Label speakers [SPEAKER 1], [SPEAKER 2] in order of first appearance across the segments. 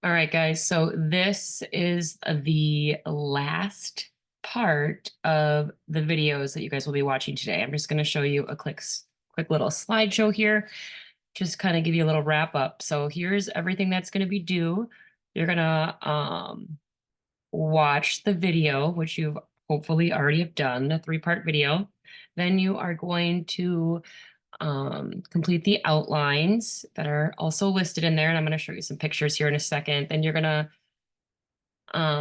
[SPEAKER 1] All right, guys. So this is the last part of the videos that you guys will be watching today. I'm just going to show you a quick little slideshow here, just kind of give you a little wrap up. So here's everything that's going to be due. You're going to watch the video, which you've hopefully already have done, the three-part video. Then you are going to complete the outlines that are also listed in there. And I'm going to show you some pictures here in a second. Then you're going to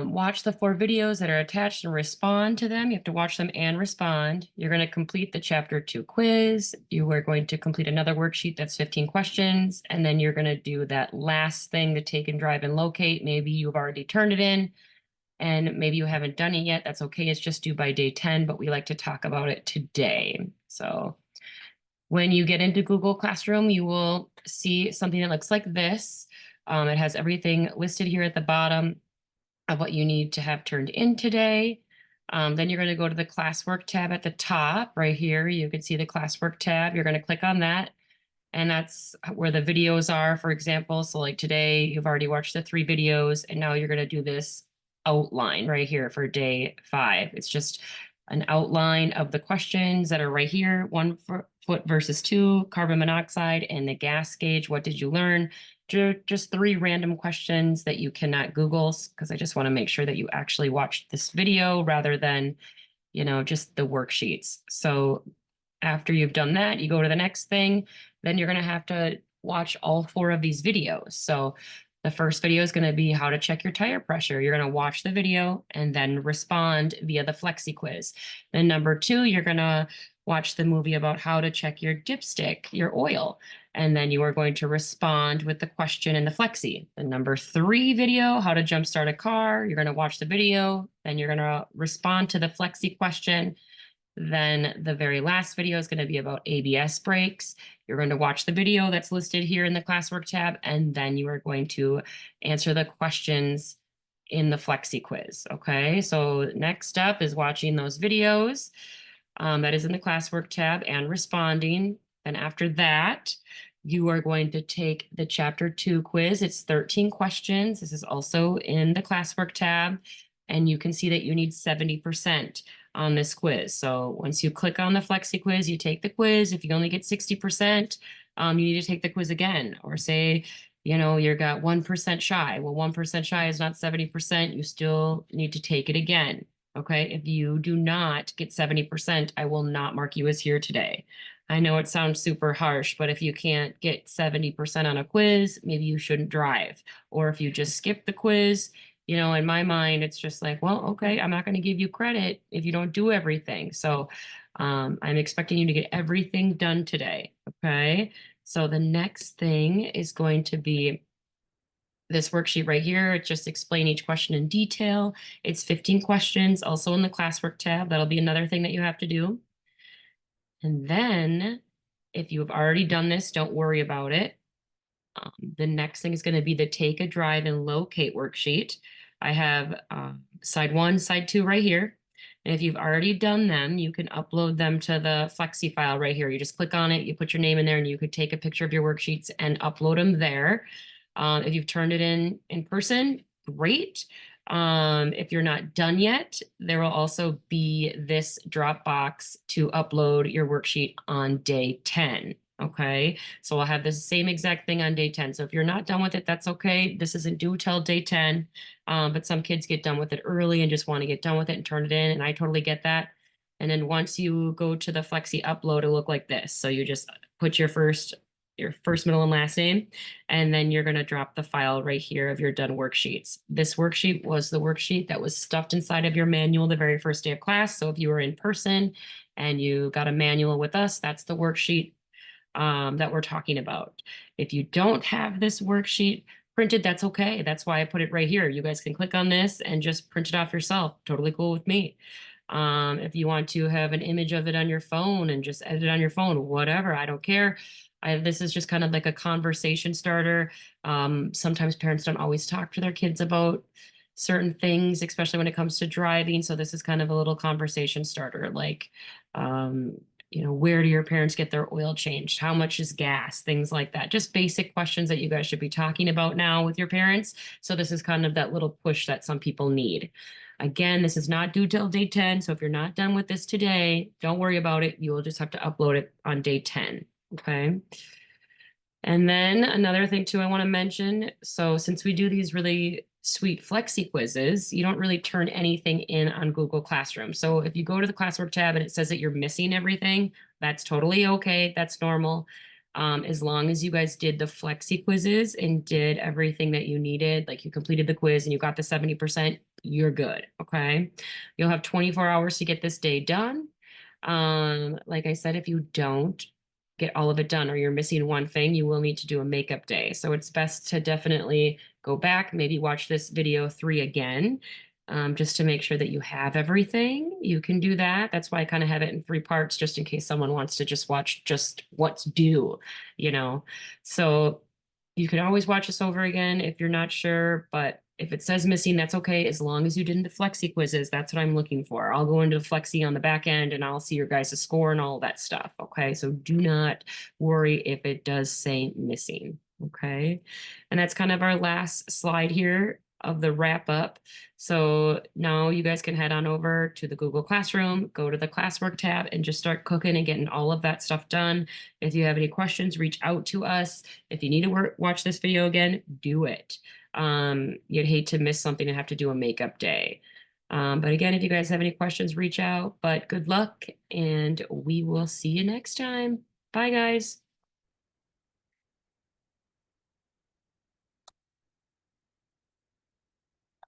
[SPEAKER 1] watch the 4 videos that are attached and respond to them. You have to watch them and respond. You're going to complete the chapter 2 quiz. You are going to complete another worksheet that's 15 questions. And then you're going to do that last thing, the take and drive and locate. Maybe you've already turned it in and maybe you haven't done it yet. That's okay. It's just due by day 10, but we like to talk about it today. So when you get into Google Classroom, you will see something that looks like this. It has everything listed here at the bottom of what you need to have turned in today. Then you're going to go to the classwork tab at the top right here. You can see the classwork tab. You're going to click on that. And that's where the videos are, for example. So like today, you've already watched the 3 videos, and now you're going to do this outline right here for day 5. It's just an outline of the questions that are right here. 1 foot versus 2, carbon monoxide, and the gas gauge. What did you learn? Just 3 random questions that you cannot Google, because I just want to make sure that you actually watched this video rather than, just the worksheets. So after you've done that, you go to the next thing. Then you're going to have to watch all 4 of these videos. So the first video is going to be how to check your tire pressure. You're going to watch the video and then respond via the Flexi quiz. Then number 2, you're going to watch the movie about how to check your dipstick, your oil. And then you are going to respond with the question in the Flexi. The number 3 video, how to jumpstart a car. You're going to watch the video. Then you're going to respond to the Flexi question. Then the very last video is going to be about ABS brakes. You're going to watch the video that's listed here in the classwork tab, and then you are going to answer the questions in the Flexi quiz. Okay, so next up is watching those videos. That is in the classwork tab and responding. And after that, you are going to take the chapter 2 quiz. It's 13 questions. This is also in the classwork tab. And you can see that you need 70% on this quiz. So once you click on the Flexi quiz, you take the quiz. If you only get 60%, you need to take the quiz again. Or say, you got 1% shy. Well, 1% shy is not 70%. You still need to take it again. Okay, if you do not get 70%, I will not mark you as here today. I know it sounds super harsh, but if you can't get 70% on a quiz, maybe you shouldn't drive. Or if you just skip the quiz, in my mind, it's just like, well, okay, I'm not going to give you credit if you don't do everything. So I'm expecting you to get everything done today. Okay, so the next thing is going to be this worksheet right here. It just explain each question in detail. It's 15 questions, also in the classwork tab. That'll be another thing that you have to do. And then if you have already done this, don't worry about it. The next thing is going to be the take a drive and locate worksheet. I have side 1, side 2 right here. And if you've already done them, you can upload them to the Flexi file right here. You just click on it, you put your name in there, and you could take a picture of your worksheets and upload them there. If you've turned it in person, great. If you're not done yet, there will also be this Dropbox to upload your worksheet on day 10. Okay, so I'll have the same exact thing on day 10. So if you're not done with it, that's okay. This isn't due till day 10, but some kids get done with it early and just want to get done with it and turn it in, and I totally get that. And then once you go to the Flexi upload, it'll look like this. So you just put your first, middle, and last name, and then you're going to drop the file right here of your done worksheets. This worksheet was the worksheet that was stuffed inside of your manual the very first day of class. So if you were in person and you got a manual with us, that's the worksheet that we're talking about. If you don't have this worksheet printed, that's okay. That's why I put it right here. You guys can click on this and just print it off yourself. Totally cool with me. If you want to have an image of it on your phone and just edit it on your phone, whatever, I don't care. This is just kind of like a conversation starter. Sometimes parents don't always talk to their kids about certain things, especially when it comes to driving. So this is kind of a little conversation starter. Like, where do your parents get their oil changed? How much is gas? Things like that. Just basic questions that you guys should be talking about now with your parents. So this is kind of that little push that some people need. Again, this is not due till day 10. So if you're not done with this today, don't worry about it. You will just have to upload it on day 10. Okay. And then another thing too, I want to mention, so since we do these really sweet flexi quizzes, you don't really turn anything in on Google Classroom. So if you go to the classwork tab and it says that you're missing everything, that's totally okay. That's normal. As long as you guys did the flexi quizzes and did everything that you needed, like you completed the quiz and you got the 70%, you're good. Okay. You'll have 24 hours to get this day done. Like I said, if you don't get all of it done or you're missing one thing, you will need to do a makeup day. So it's best to definitely go back, maybe watch this video 3 again, just to make sure that you have everything. You can do that. That's why I kind of have it in 3 parts, just in case someone wants to just watch just what's due, you know. So you can always watch this over again if you're not sure, but if it says missing, that's okay, as long as you did the flexi quizzes. That's what I'm looking for. I'll go into the flexi on the back end and I'll see your guys' score and all that stuff. Okay, so do not worry if it does say missing. Okay, and that's kind of our last slide here of the wrap up. So now you guys can head on over to the Google Classroom, go to the classwork tab and just start cooking and getting all of that stuff done. If you have any questions, reach out to us. If you need to watch this video again, do it. You'd hate to miss something and have to do a makeup day. But again, if you guys have any questions, reach out. But good luck and we will see you next time. Bye, guys.